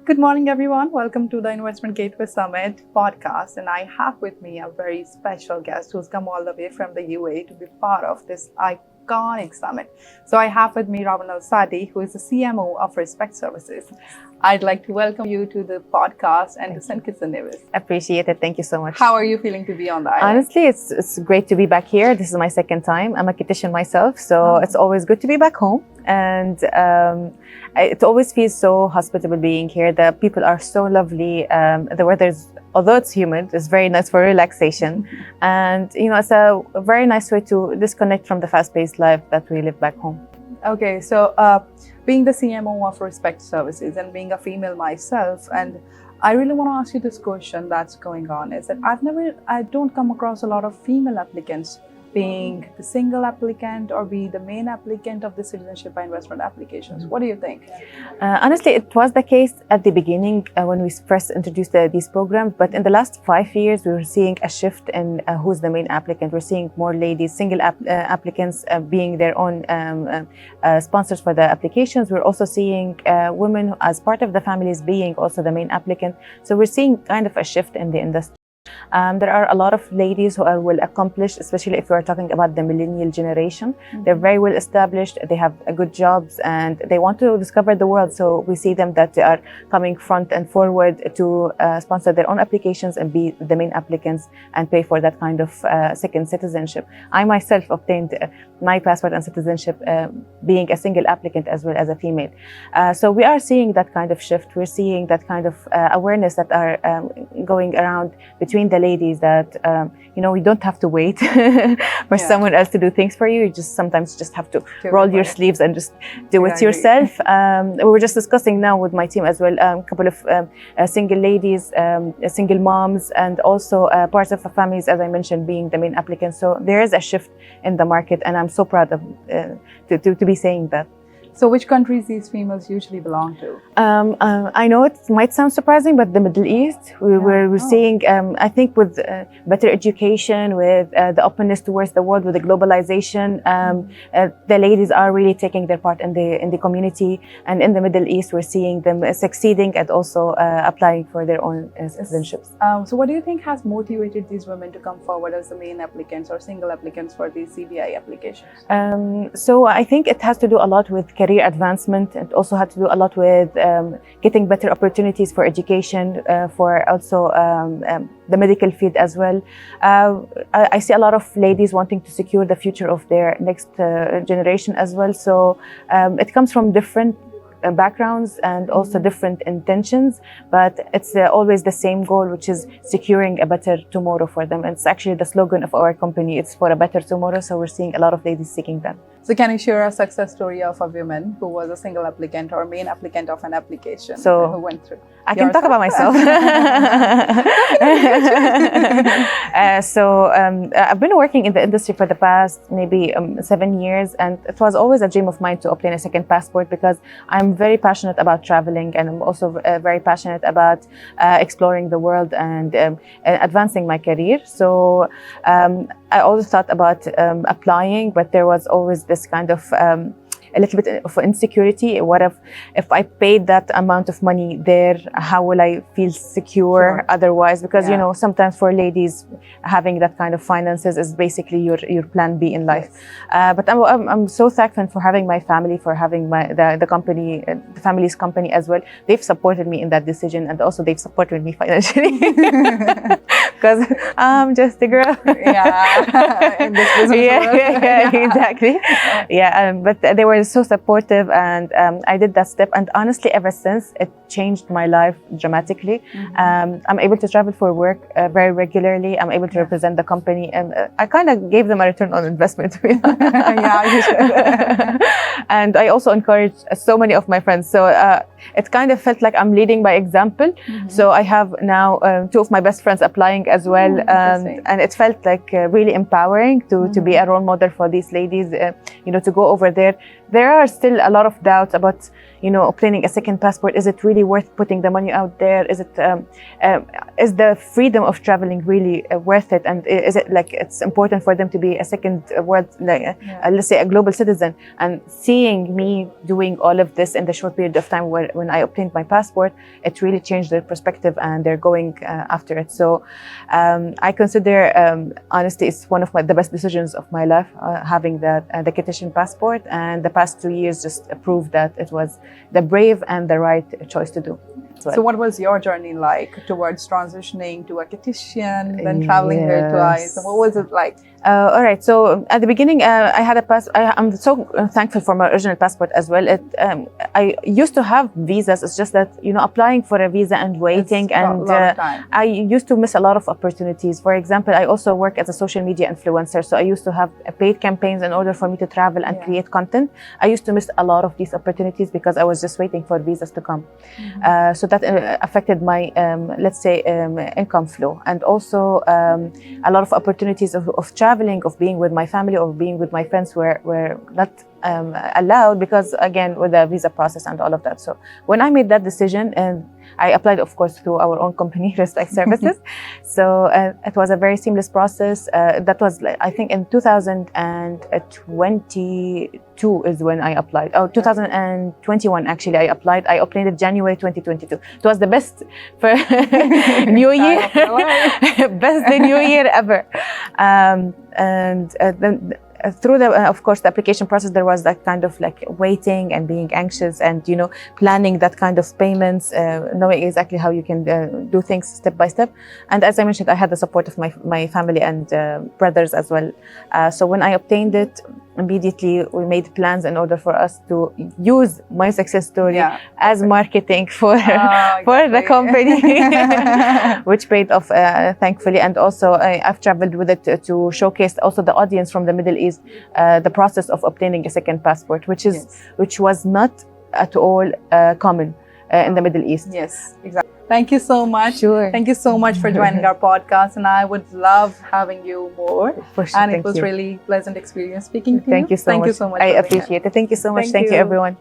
Good morning, everyone. Welcome to the Investment Gateway Summit podcast. And I have with me a very special guest who's come all the way from the UAE to be part of this iconic summit. So I have with me Rawan Al Sadi, who is the CMO of Respect Services. I'd like to welcome you to the podcast and to St. Kitts and Nevis. Appreciate it. Thank you so much. How are you feeling to be on the island? Honestly, it's great to be back here. This is my second time. I'm a Kittitian myself, so it's always good to be back home. And it always feels so hospitable being here. The people are so lovely. The weather's, although it's humid, it's very nice for relaxation. And, it's a very nice way to disconnect from the fast-paced life that we live back home. Okay, so being the CMO of Respect Services and being a female myself, and I really want to ask you this question that's going on is that I don't come across a lot of female applicants being the single applicant or be the main applicant of the citizenship by investment applications. What do you think? Honestly, it was the case at the beginning when we first introduced these programs, but in the last 5 years, we were seeing a shift in who's the main applicant. We're seeing more ladies, single applicants being their own sponsors for the applications. We're also seeing women as part of the families being also the main applicant. So we're seeing kind of a shift in the industry. There are a lot of ladies who are well accomplished, especially if we are talking about the millennial generation. They're very well established, they have good jobs, and they want to discover the world. So we see them that they are coming front and forward to sponsor their own applications and be the main applicants and pay for that kind of second citizenship. I myself obtained my passport and citizenship being a single applicant as well as a female. So we are seeing that kind of shift. We're seeing that kind of awareness that are going around between the ladies that, we don't have to wait for someone else to do things for you. You sometimes just have to roll your sleeves and just do it yourself. We were just discussing now with my team as well, a couple of single ladies, single moms, and also parts of the families, as I mentioned, being the main applicants. So there is a shift in the market, and I'm so proud of to be saying that. So which countries these females usually belong to? I know it might sound surprising, but the Middle East, we're seeing, I think with better education, with the openness towards the world, with the globalization, the ladies are really taking their part in the community. And in the Middle East, we're seeing them succeeding and also applying for their own citizenships. So what do you think has motivated these women to come forward as the main applicants or single applicants for these CBI applications? So I think it has to do a lot with career advancement. It also had to do a lot with getting better opportunities for education, for also the medical field as well. I see a lot of ladies wanting to secure the future of their next generation as well. So it comes from different backgrounds and also different intentions, but it's always the same goal, which is securing a better tomorrow for them. And it's actually the slogan of our company. It's for a better tomorrow. So we're seeing a lot of ladies seeking that. So can you share a success story of a woman who was a single applicant or main applicant of an application who went through? I can talk about myself. I've been working in the industry for the past maybe 7 years, and it was always a dream of mine to obtain a second passport because I'm very passionate about traveling, and I'm also very passionate about exploring the world and advancing my career. So I always thought about applying, but there was always this kind of a little bit of insecurity. What if I paid that amount of money there, how will I feel secure otherwise? Because, sometimes for ladies, having that kind of finances is basically your plan B in life. But I'm so thankful for having my family, for having the company, the family's company as well. They've supported me in that decision, and also they've supported me financially. Because I'm just a girl. In this business exactly. But they were so supportive, and I did that step. And honestly, ever since, it changed my life dramatically. I'm able to travel for work very regularly. I'm able to represent the company, and I kind of gave them a return on investment. You should. And I also encouraged so many of my friends. So it kind of felt like I'm leading by example. So I have now 2 of my best friends applying as well, and it felt like really empowering to be a role model for these ladies. To go over there. There are still a lot of doubts about obtaining a second passport, is it really worth putting the money out there? Is it is the freedom of traveling really worth it? And is it like it's important for them to be a second world, let's say a global citizen? And seeing me doing all of this in the short period of time when I obtained my passport, it really changed their perspective, and they're going after it. So I consider, honestly, it's one of the best decisions of my life, having the Kittian passport. And the past 2 years just proved that it was the brave and the right choice to do. So what was your journey like towards transitioning to a Kittian, then traveling here twice? And what was it like? All right. So at the beginning, I had a I'm so thankful for my original passport as well. I used to have visas. It's just that applying for a visa and waiting, and I used to miss a lot of opportunities. For example, I also work as a social media influencer, so I used to have paid campaigns in order for me to travel and create content. I used to miss a lot of these opportunities because I was just waiting for visas to come. So that affected my let's say income flow, and also a lot of opportunities of traveling, of being with my family or being with my friends were not allowed, because again, with the visa process and all of that. So when I made that decision, and I applied, of course, through our own company, Respect Services. So it was a very seamless process. That was, I think, in 2022 is when I applied. Oh, 2021, actually, I applied. I obtained it January 2022. It was the best for New Year, best New Year ever. Then through of course, the application process, there was that kind of like waiting and being anxious, and planning that kind of payments, knowing exactly how you can do things step by step. And as I mentioned, I had the support of my family and brothers as well. So when I obtained it, immediately we made plans in order for us to use my success story as marketing for the company, which paid off thankfully. And also I've traveled with it to showcase also the audience from the Middle East the process of obtaining a second passport, which was not at all common in the Middle East. Yes, exactly. Thank you so much. Sure. Thank you so much for joining our podcast, and I would love having you more. For sure. And it was really pleasant experience speaking to you. Thank you so much. Thank you so much. I appreciate it. Thank you so much. Thank you, everyone.